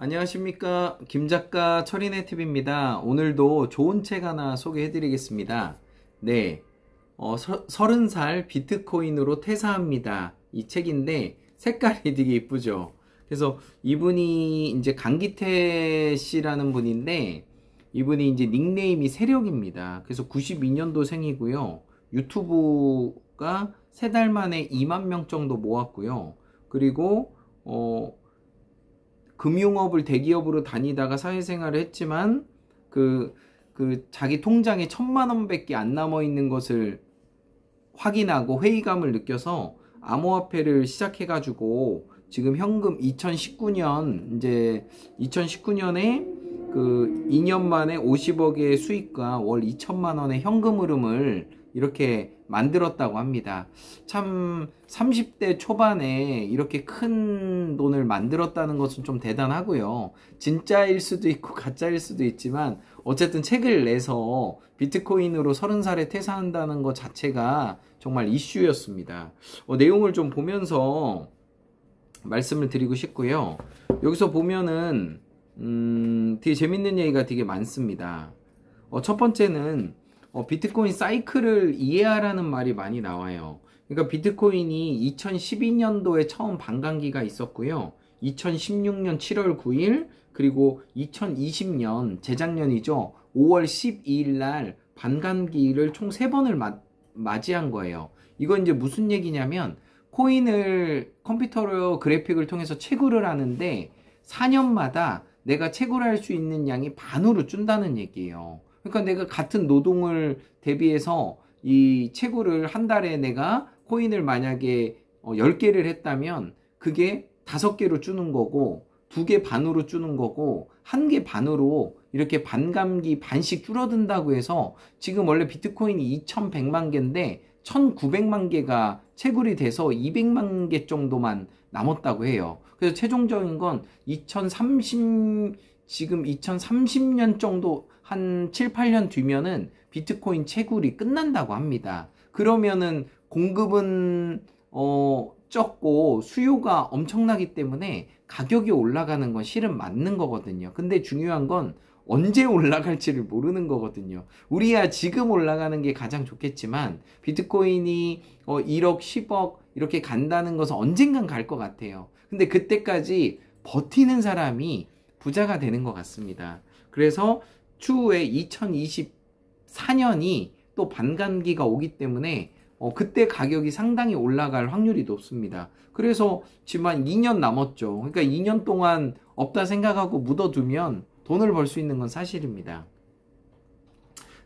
안녕하십니까, 김작가 철인의 팁입니다. 오늘도 좋은 책 하나 소개해 드리겠습니다. 네, 30살 비트코인으로 퇴사합니다. 이 책인데 색깔이 되게 이쁘죠. 그래서 이분이 이제 강기태 씨라는 분인데, 이분이 이제 닉네임이 세력입니다. 그래서 92년도 생이고요. 유튜브가 3달 만에 2만 명 정도 모았고요. 그리고 금융업을 대기업으로 다니다가 사회생활을 했지만 자기 통장에 1,000만 원 밖에 안 남아 있는 것을 확인하고 회의감을 느껴서 암호화폐를 시작해가지고 지금 현금 2019년에 그 2년 만에 50억의 수익과 월 2천만 원의 현금 흐름을 이렇게 만들었다고 합니다. 참 30대 초반에 이렇게 큰 돈을 만들었다는 것은 좀 대단하고요. 진짜일 수도 있고 가짜일 수도 있지만 어쨌든 책을 내서 비트코인으로 30살에 퇴사한다는 것 자체가 정말 이슈였습니다. 내용을 좀 보면서 말씀을 드리고 싶고요. 여기서 보면은 되게 재밌는 얘기가 되게 많습니다. 첫 번째는 비트코인 사이클을 이해하라는 말이 많이 나와요. 그러니까 비트코인이 2012년도에 처음 반감기가 있었고요. 2016년 7월 9일 그리고 2020년 재작년이죠. 5월 12일 날 반감기를 총 3번을 맞이한 거예요. 이건 이제 무슨 얘기냐면 코인을 컴퓨터로 그래픽을 통해서 채굴을 하는데 4년마다 내가 채굴할 수 있는 양이 반으로 준다는 얘기예요. 그러니까 내가 같은 노동을 대비해서 이 채굴을 한 달에 내가 코인을 만약에 10개를 했다면 그게 5개로 주는 거고 2개 반으로 주는 거고 1개 반으로 이렇게 반감기 반씩 줄어든다고 해서 지금 원래 비트코인이 2100만 개인데 1900만 개가 채굴이 돼서 200만 개 정도만 남았다고 해요. 그래서 최종적인 건 지금 2030년 정도 한 7, 8년 뒤면은 비트코인 채굴이 끝난다고 합니다. 그러면은 공급은 적고 수요가 엄청나기 때문에 가격이 올라가는 건 실은 맞는 거거든요. 근데 중요한 건 언제 올라갈지를 모르는 거거든요. 우리야 지금 올라가는 게 가장 좋겠지만 비트코인이 1억, 10억 이렇게 간다는 것은 언젠간 갈 것 같아요. 근데 그때까지 버티는 사람이 부자가 되는 것 같습니다. 그래서 추후에 2024년이 또 반감기가 오기 때문에 그때 가격이 상당히 올라갈 확률이 높습니다. 그래서 지금 2년 남았죠. 그러니까 2년 동안 없다 생각하고 묻어두면 돈을 벌 수 있는 건 사실입니다.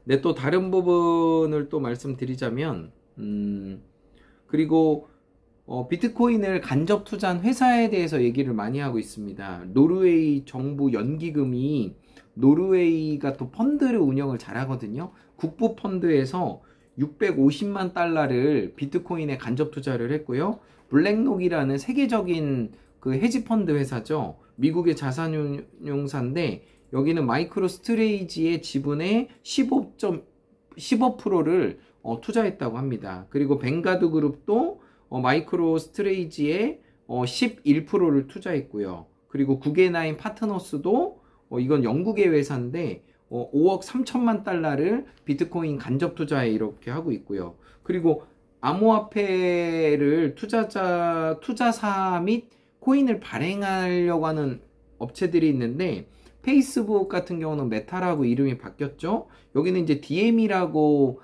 네, 또 다른 부분을 또 말씀드리자면 그리고 비트코인을 간접 투자한 회사에 대해서 얘기를 많이 하고 있습니다. 노르웨이 정부 연기금이 노르웨이가 또 펀드를 운영을 잘 하거든요. 국부 펀드에서 650만 달러를 비트코인에 간접 투자를 했고요. 블랙록이라는 세계적인 그 헤지펀드 회사죠. 미국의 자산운용사인데 여기는 마이크로 스트레이지의 지분의 15%를 투자했다고 합니다. 그리고 뱅가드 그룹도 마이크로 스트레이지의 11%를 투자했고요. 그리고 구게나인 파트너스도 이건 영국의 회사인데 5억 3천만 달러를 비트코인 간접 투자에 이렇게 하고 있고요. 그리고 암호화폐를 투자사 및 코인을 발행하려고 하는 업체들이 있는데 페이스북 같은 경우는 메타라고 이름이 바뀌었죠. 여기는 이제 DM이라고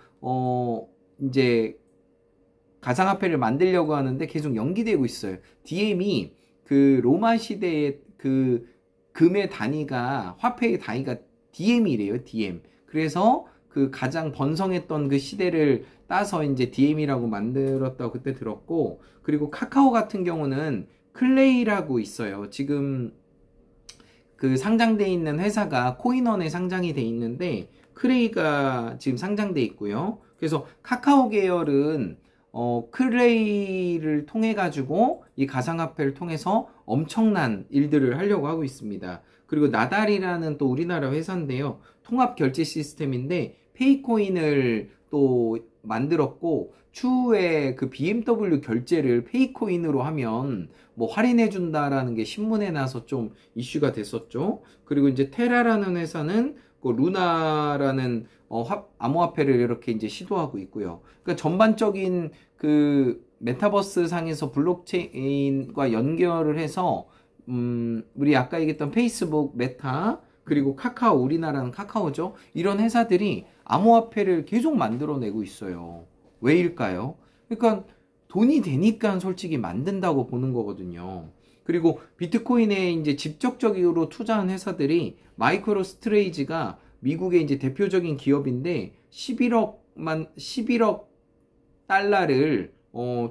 이제 가상화폐를 만들려고 하는데 계속 연기되고 있어요. DM이 그 로마 시대의 그 금의 단위가 화폐의 단위가 DM이래요. DM. 그래서 그 가장 번성했던 그 시대를 따서 이제 DM이라고 만들었다고 그때 들었고, 그리고 카카오 같은 경우는 클레이라고 있어요. 지금 그 상장돼 있는 회사가 코인원에 상장이 돼 있는데 클레이가 지금 상장돼 있고요. 그래서 카카오 계열은 클레이를 통해 가지고 이 가상화폐를 통해서 엄청난 일들을 하려고 하고 있습니다. 그리고 나달이라는 또 우리나라 회사인데요. 통합 결제 시스템인데 페이코인을 또 만들었고 추후에 그 BMW 결제를 페이코인으로 하면 뭐 할인해 준다라는 게 신문에 나서 좀 이슈가 됐었죠. 그리고 이제 테라라는 회사는 그 루나라는 암호화폐를 이렇게 이제 시도하고 있고요. 그러니까 전반적인 그 메타버스 상에서 블록체인과 연결을 해서 우리 아까 얘기했던 페이스북, 메타, 그리고 카카오, 우리나라는 카카오죠. 이런 회사들이 암호화폐를 계속 만들어내고 있어요. 왜일까요? 그러니까 돈이 되니까 솔직히 만든다고 보는 거거든요. 그리고 비트코인에 이제 직접적으로 투자한 회사들이 마이크로 스트레이지가 미국의 이제 대표적인 기업인데 11억 달러를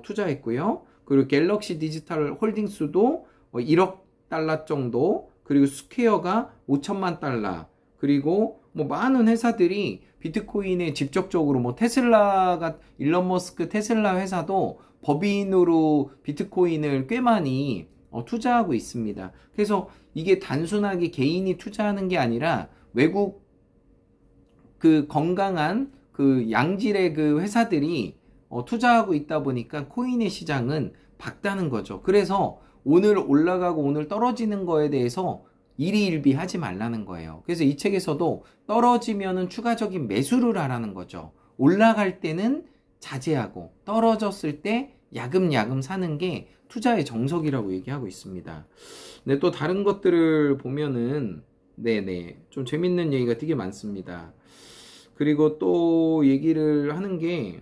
투자했고요. 그리고 갤럭시 디지털 홀딩스도 1억 달러 정도, 그리고 스퀘어가 5천만 달러, 그리고 뭐 많은 회사들이 비트코인에 직접적으로 뭐 테슬라가 일론 머스크 테슬라 회사도 법인으로 비트코인을 꽤 많이 투자하고 있습니다. 그래서 이게 단순하게 개인이 투자하는 게 아니라 외국 그 건강한 그 양질의 그 회사들이 투자하고 있다 보니까 코인의 시장은 밝다는 거죠. 그래서 오늘 올라가고 오늘 떨어지는 거에 대해서 일희일비 하지 말라는 거예요. 그래서 이 책에서도 떨어지면은 추가적인 매수를 하라는 거죠. 올라갈 때는 자제하고 떨어졌을 때 야금야금 사는 게 투자의 정석이라고 얘기하고 있습니다. 네, 또 다른 것들을 보면은 네네 좀 재밌는 얘기가 되게 많습니다. 그리고 또 얘기를 하는 게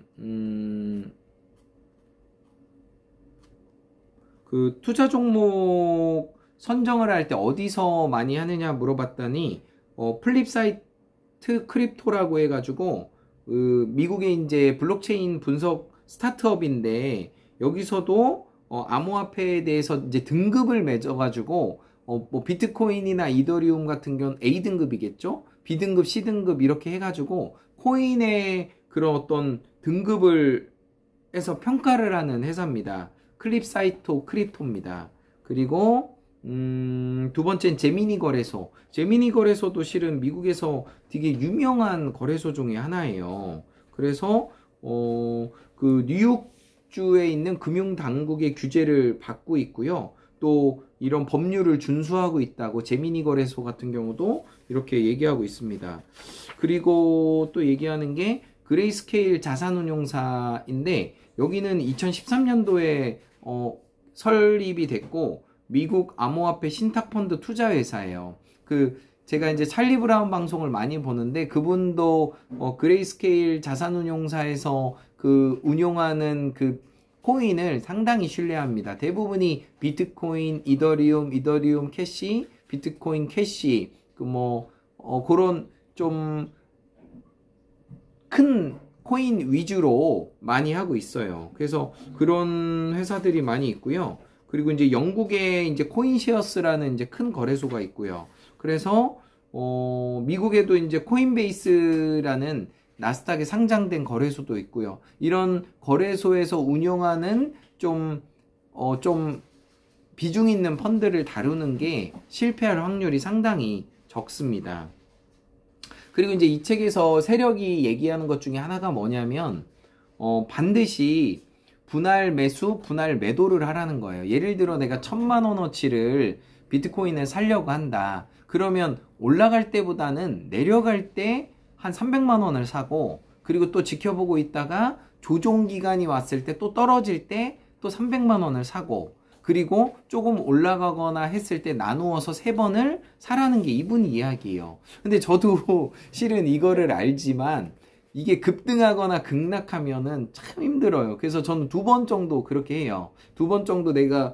그 투자 종목 선정을 할 때 어디서 많이 하느냐 물어봤더니 플립 사이트 크립토라고 해가지고 미국의 이제 블록체인 분석 스타트업인데 여기서도 암호화폐에 대해서 이제 등급을 매져가지고 뭐 비트코인이나 이더리움 같은 경우는 A등급이겠죠? B등급, C등급 이렇게 해가지고 코인의 그런 어떤 등급을 해서 평가를 하는 회사입니다. 클립사이토 크립토입니다. 그리고 두 번째는 제미니 거래소. 제미니 거래소도 실은 미국에서 되게 유명한 거래소 중에 하나예요. 그래서 그 뉴욕주에 있는 금융당국의 규제를 받고 있고요. 또 이런 법률을 준수하고 있다고 제미니 거래소 같은 경우도 이렇게 얘기하고 있습니다. 그리고 또 얘기하는 게 그레이스케일 자산운용사인데 여기는 2013년도에 설립이 됐고 미국 암호화폐 신탁펀드 투자회사예요. 제가 이제 찰리 브라운 방송을 많이 보는데 그분도 그레이스케일 자산운용사에서 그 운용하는 그 코인을 상당히 신뢰합니다. 대부분이 비트코인, 이더리움 캐시, 비트코인 캐시, 그런 좀 큰 코인 위주로 많이 하고 있어요. 그래서 그런 회사들이 많이 있고요. 그리고 이제 영국에 이제 코인쉐어스라는 이제 큰 거래소가 있고요. 그래서 미국에도 이제 코인베이스라는 나스닥에 상장된 거래소도 있고요. 이런 거래소에서 운영하는 좀 비중 있는 펀드를 다루는 게 실패할 확률이 상당히 적습니다. 그리고 이제 이 책에서 세력이 얘기하는 것 중에 하나가 뭐냐면 반드시 분할 매수, 분할 매도를 하라는 거예요. 예를 들어 내가 1,000만원어치를 비트코인을 사려고 한다. 그러면 올라갈 때보다는 내려갈 때 한 300만원을 사고 그리고 또 지켜보고 있다가 조종기간이 왔을 때 또 떨어질 때 또 300만원을 사고 그리고 조금 올라가거나 했을 때 나누어서 3번을 사라는 게 이분 이야기예요. 근데 저도 실은 이거를 알지만 이게 급등하거나 급락하면은 참 힘들어요. 그래서 저는 2번 정도 그렇게 해요. 2번 정도 내가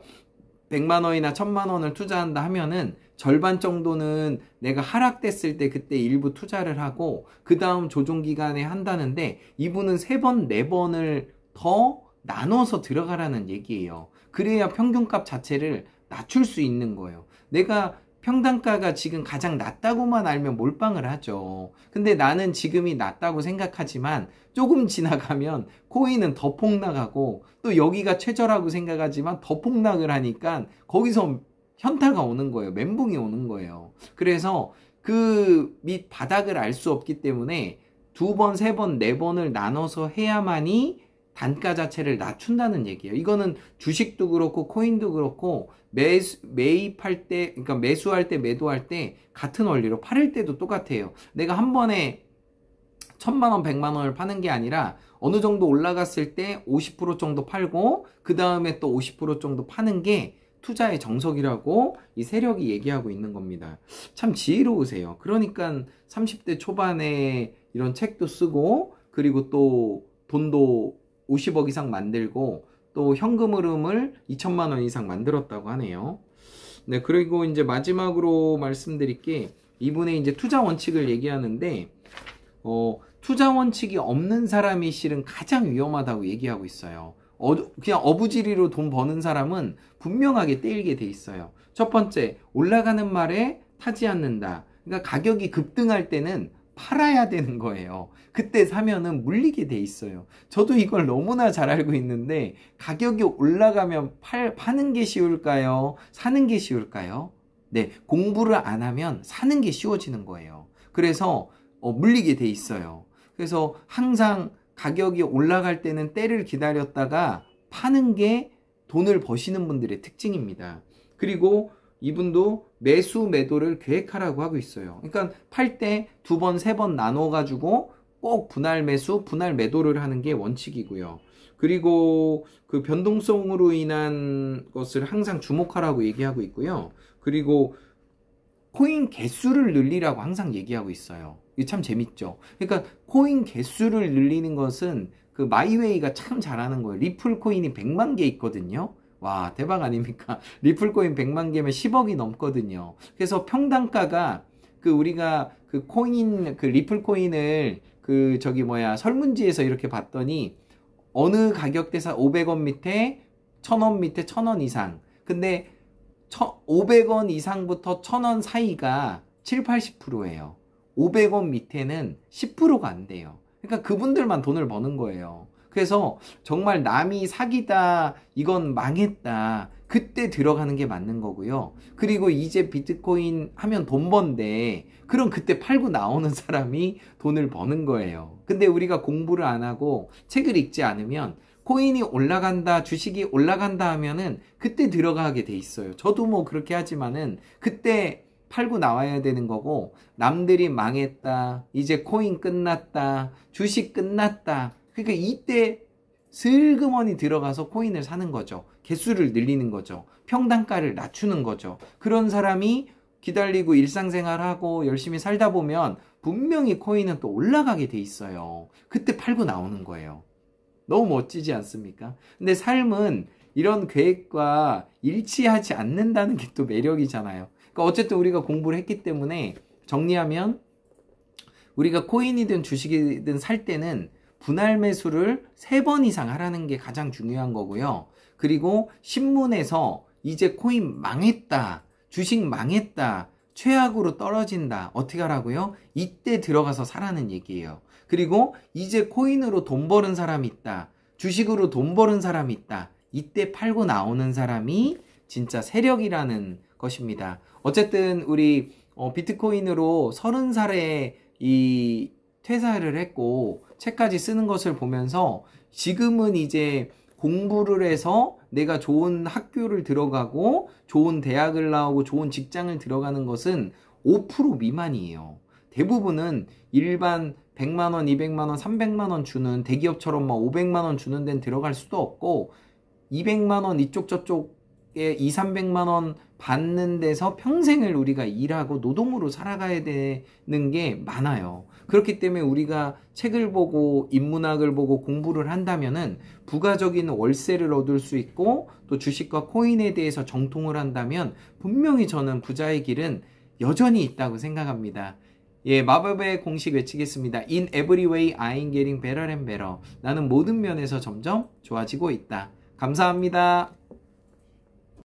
100만원이나 1000만원을 투자한다 하면은 절반 정도는 내가 하락됐을 때 그때 일부 투자를 하고 그 다음 조종기간에 한다는데 이분은 3번, 4번을 더 나눠서 들어가라는 얘기예요. 그래야 평균값 자체를 낮출 수 있는 거예요. 내가 평단가가 지금 가장 낮다고만 알면 몰빵을 하죠. 근데 나는 지금이 낮다고 생각하지만 조금 지나가면 코인은 더 폭락하고 또 여기가 최저라고 생각하지만 더 폭락을 하니까 거기서 현타가 오는 거예요. 멘붕이 오는 거예요. 그래서 그 밑 바닥을 알 수 없기 때문에 2번, 3번, 4번을 나눠서 해야만이 단가 자체를 낮춘다는 얘기예요. 이거는 주식도 그렇고 코인도 그렇고 매입할 때, 그러니까 매수할 때 매도할 때 같은 원리로 팔을 때도 똑같아요. 내가 한 번에 1000만원 100만원을 파는 게 아니라 어느 정도 올라갔을 때 50% 정도 팔고 그 다음에 또 50% 정도 파는 게 투자의 정석이라고 이 세력이 얘기하고 있는 겁니다. 참 지혜로우세요. 그러니까 30대 초반에 이런 책도 쓰고 그리고 또 돈도 50억 이상 만들고 또 현금 흐름을 2천만 원 이상 만들었다고 하네요. 네, 그리고 이제 마지막으로 말씀드릴 게 이분의 이제 투자 원칙을 얘기하는데 투자 원칙이 없는 사람이 실은 가장 위험하다고 얘기하고 있어요. 그냥 어부지리로 돈 버는 사람은 분명하게 떼일게 돼 있어요. 첫 번째, 올라가는 말에 타지 않는다. 그러니까 가격이 급등할 때는 팔아야 되는 거예요. 그때 사면은 물리게 돼 있어요. 저도 이걸 너무나 잘 알고 있는데 가격이 올라가면 파는 게 쉬울까요? 사는 게 쉬울까요? 네, 공부를 안 하면 사는 게 쉬워지는 거예요. 그래서 물리게 돼 있어요. 그래서 항상 가격이 올라갈 때는 때를 기다렸다가 파는 게 돈을 버시는 분들의 특징입니다. 그리고 이분도 매수 매도를 계획하라고 하고 있어요. 그러니까 팔 때 2번, 3번 나눠가지고 꼭 분할 매수, 분할 매도를 하는 게 원칙이고요. 그리고 그 변동성으로 인한 것을 항상 주목하라고 얘기하고 있고요. 그리고 코인 개수를 늘리라고 항상 얘기하고 있어요. 이게 참 재밌죠. 그러니까 코인 개수를 늘리는 것은 그 마이웨이가 참 잘하는 거예요. 리플 코인이 100만 개 있거든요. 와, 대박 아닙니까? 리플 코인 100만 개면 10억이 넘거든요. 그래서 평단가가 우리가 코인, 리플 코인을 설문지에서 이렇게 봤더니 어느 가격대에서 500원 밑에 1000원 밑에 1000원 이상. 근데 500원 이상부터 1000원 사이가 7, 80%예요. 500원 밑에는 10%가 안 돼요. 그러니까 그분들만 돈을 버는 거예요. 그래서 정말 남이 사기다, 이건 망했다, 그때 들어가는 게 맞는 거고요. 그리고 이제 비트코인 하면 돈 번데 그럼 그때 팔고 나오는 사람이 돈을 버는 거예요. 근데 우리가 공부를 안 하고 책을 읽지 않으면 코인이 올라간다, 주식이 올라간다 하면은 그때 들어가게 돼 있어요. 저도 뭐 그렇게 하지만은 그때 팔고 나와야 되는 거고, 남들이 망했다, 이제 코인 끝났다, 주식 끝났다, 그러니까 이때 슬그머니 들어가서 코인을 사는 거죠. 개수를 늘리는 거죠. 평단가를 낮추는 거죠. 그런 사람이 기다리고 일상생활하고 열심히 살다 보면 분명히 코인은 또 올라가게 돼 있어요. 그때 팔고 나오는 거예요. 너무 멋지지 않습니까? 근데 삶은 이런 계획과 일치하지 않는다는 게 또 매력이잖아요. 그러니까 어쨌든 우리가 공부를 했기 때문에 정리하면, 우리가 코인이든 주식이든 살 때는 분할 매수를 3번 이상 하라는 게 가장 중요한 거고요. 그리고 신문에서 이제 코인 망했다, 주식 망했다, 최악으로 떨어진다, 어떻게 하라고요? 이때 들어가서 사라는 얘기예요. 그리고 이제 코인으로 돈 버는 사람이 있다, 주식으로 돈 버는 사람이 있다, 이때 팔고 나오는 사람이 진짜 세력이라는 것입니다. 어쨌든 우리 비트코인으로 30살에 이 퇴사를 했고 책까지 쓰는 것을 보면서 지금은 이제 공부를 해서 내가 좋은 학교를 들어가고 좋은 대학을 나오고 좋은 직장을 들어가는 것은 5% 미만이에요. 대부분은 일반 100만원, 200만원, 300만원 주는 대기업처럼 막 500만원 주는 데는 들어갈 수도 없고, 200만원 이쪽 저쪽에 2, 300만원 받는 데서 평생을 우리가 일하고 노동으로 살아가야 되는 게 많아요. 그렇기 때문에 우리가 책을 보고 인문학을 보고 공부를 한다면은 부가적인 월세를 얻을 수 있고, 또 주식과 코인에 대해서 정통을 한다면 분명히 저는 부자의 길은 여전히 있다고 생각합니다. 예, 마법의 공식 외치겠습니다. In every way, I'm getting better and better. 나는 모든 면에서 점점 좋아지고 있다. 감사합니다.